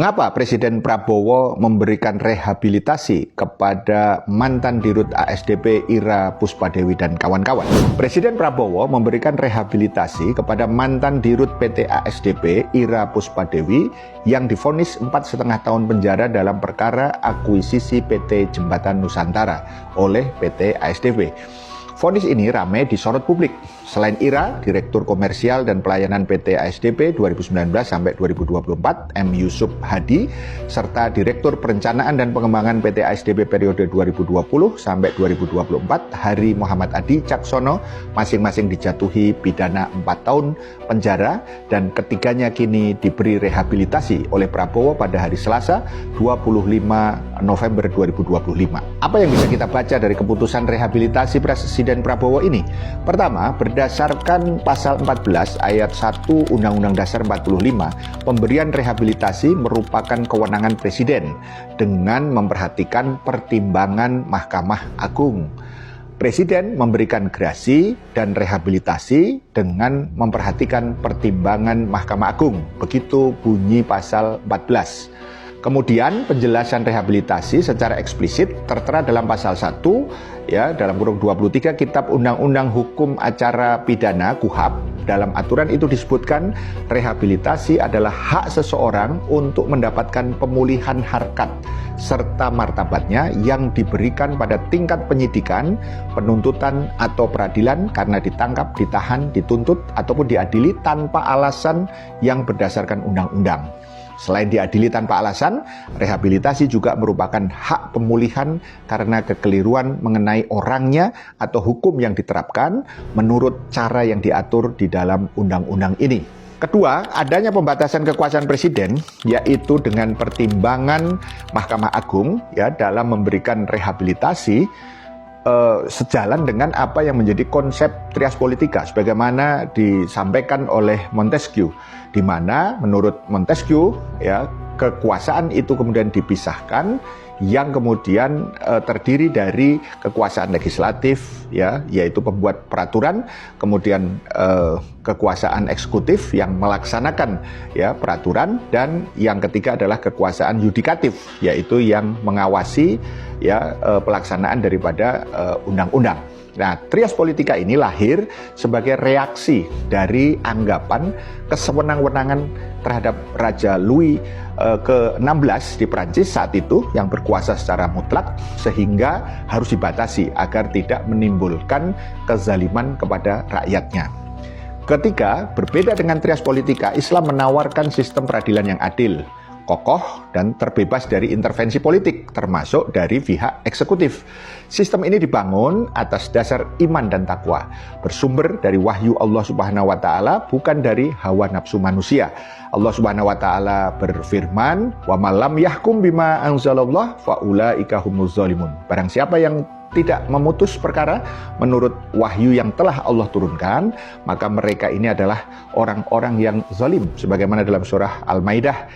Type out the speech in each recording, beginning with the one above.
Mengapa Presiden Prabowo memberikan rehabilitasi kepada mantan Dirut ASDP Ira Puspadewi dan kawan-kawan? Presiden Prabowo memberikan rehabilitasi kepada mantan Dirut PT ASDP Ira Puspadewi yang divonis 4,5 tahun penjara dalam perkara akuisisi PT Jembatan Nusantara oleh PT ASDP. Vonis ini ramai disorot publik. Selain Ira, Direktur Komersial dan Pelayanan PT ASDP 2019 sampai 2024, M. Yusuf Hadi, serta Direktur Perencanaan dan Pengembangan PT ASDP periode 2020 sampai 2024, Hari Muhammad Adi Caksono, masing-masing dijatuhi pidana 4 tahun penjara dan ketiganya kini diberi rehabilitasi oleh Prabowo pada hari Selasa 25 November 2025. Apa yang bisa kita baca dari keputusan rehabilitasi Presiden Prabowo ini? Pertama, berdasarkan pasal 14 ayat 1 Undang-Undang Dasar 45, pemberian rehabilitasi merupakan kewenangan Presiden dengan memperhatikan pertimbangan Mahkamah Agung. Presiden memberikan grasi dan rehabilitasi dengan memperhatikan pertimbangan Mahkamah Agung. Begitu bunyi pasal 14. Kemudian penjelasan rehabilitasi secara eksplisit tertera dalam pasal 1 dalam kurung 23 Kitab Undang-Undang Hukum Acara Pidana KUHAP. Dalam aturan itu disebutkan rehabilitasi adalah hak seseorang untuk mendapatkan pemulihan harkat serta martabatnya yang diberikan pada tingkat penyidikan, penuntutan atau peradilan karena ditangkap, ditahan, dituntut ataupun diadili tanpa alasan yang berdasarkan undang-undang. Selain diadili tanpa alasan, rehabilitasi juga merupakan hak pemulihan karena kekeliruan mengenai orangnya atau hukum yang diterapkan menurut cara yang diatur di dalam undang-undang ini. Kedua, adanya pembatasan kekuasaan Presiden, yaitu dengan pertimbangan Mahkamah Agung dalam memberikan rehabilitasi sejalan dengan apa yang menjadi konsep trias politika sebagaimana disampaikan oleh Montesquieu, di mana menurut Montesquieu kekuasaan itu kemudian dipisahkan yang kemudian terdiri dari kekuasaan legislatif yaitu pembuat peraturan, kemudian kekuasaan eksekutif yang melaksanakan peraturan, dan yang ketiga adalah kekuasaan yudikatif yaitu yang mengawasi pelaksanaan daripada undang-undang. Nah, trias politika ini lahir sebagai reaksi dari anggapan kesewenang-wenangan terhadap Raja Louis ke-16 di Prancis saat itu yang berkuasa secara mutlak, sehingga harus dibatasi agar tidak menimbulkan kezaliman kepada rakyatnya. Ketiga, berbeda dengan trias politika, Islam menawarkan sistem peradilan yang adil, kokoh, dan terbebas dari intervensi politik, termasuk dari pihak eksekutif. Sistem ini dibangun atas dasar iman dan takwa, bersumber dari wahyu Allah Subhanahu wa Ta'ala, bukan dari hawa nafsu manusia. Allah Subhanahu wa Ta'ala berfirman, "Wa malam yahkum bima anzalallah fa ulaika humuz zalimun." Barang siapa yang tidak memutus perkara menurut wahyu yang telah Allah turunkan, maka mereka ini adalah orang-orang yang zalim, sebagaimana dalam surah Al-Maidah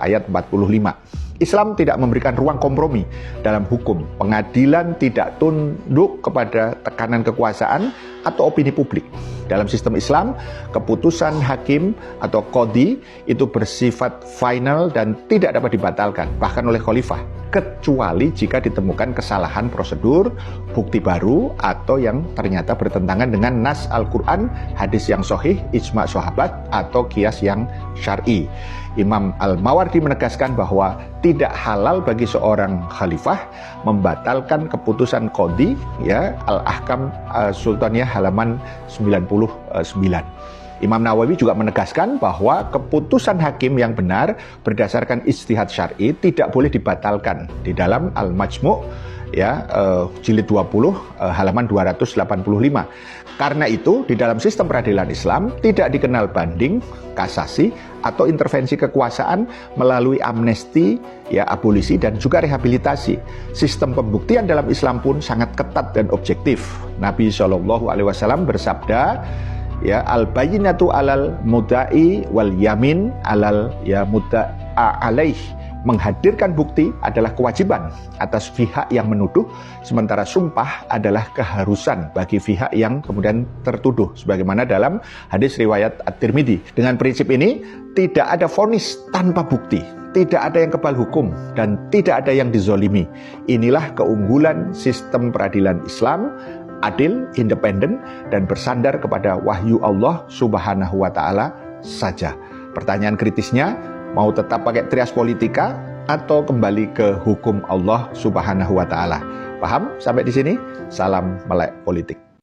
ayat 45. Islam tidak memberikan ruang kompromi dalam hukum. Pengadilan tidak tunduk kepada tekanan kekuasaan atau opini publik. Dalam sistem Islam, keputusan hakim atau qadhi itu bersifat final dan tidak dapat dibatalkan, bahkan oleh khalifah, kecuali jika ditemukan kesalahan prosedur, bukti baru, atau yang ternyata bertentangan dengan nas Al-Quran, hadis yang sahih, ijma' sahabat, atau qiyas yang syar'i. Imam Al-Mawardi menegaskan bahwa tidak halal bagi seorang khalifah membatalkan keputusan qadhi, Al-Ahkam Sultaniyah halaman 99. Imam Nawawi juga menegaskan bahwa keputusan hakim yang benar berdasarkan ijtihad syar'i tidak boleh dibatalkan di dalam Al-Majmu' jilid 20 halaman 285. Karena itu di dalam sistem peradilan Islam tidak dikenal banding, kasasi, atau intervensi kekuasaan melalui amnesti, abolisi, dan juga rehabilitasi. Sistem pembuktian dalam Islam pun sangat ketat dan objektif. Nabi SAW bersabda, al-bayyinatu alal mudda'i wal yamin alal mudda'a alaih. Menghadirkan bukti adalah kewajiban atas pihak yang menuduh, sementara sumpah adalah keharusan bagi pihak yang kemudian tertuduh, sebagaimana dalam hadis riwayat At-Tirmidzi. Dengan prinsip ini, tidak ada vonis tanpa bukti. tidak ada yang kebal hukum dan tidak ada yang dizolimi. Inilah keunggulan sistem peradilan Islam, adil, independen, dan bersandar kepada wahyu Allah Subhanahu wa Ta'ala saja. Pertanyaan kritisnya, mau tetap pakai trias politika atau kembali ke hukum Allah Subhanahu wa Ta'ala? Paham sampai di sini? Salam melek politik.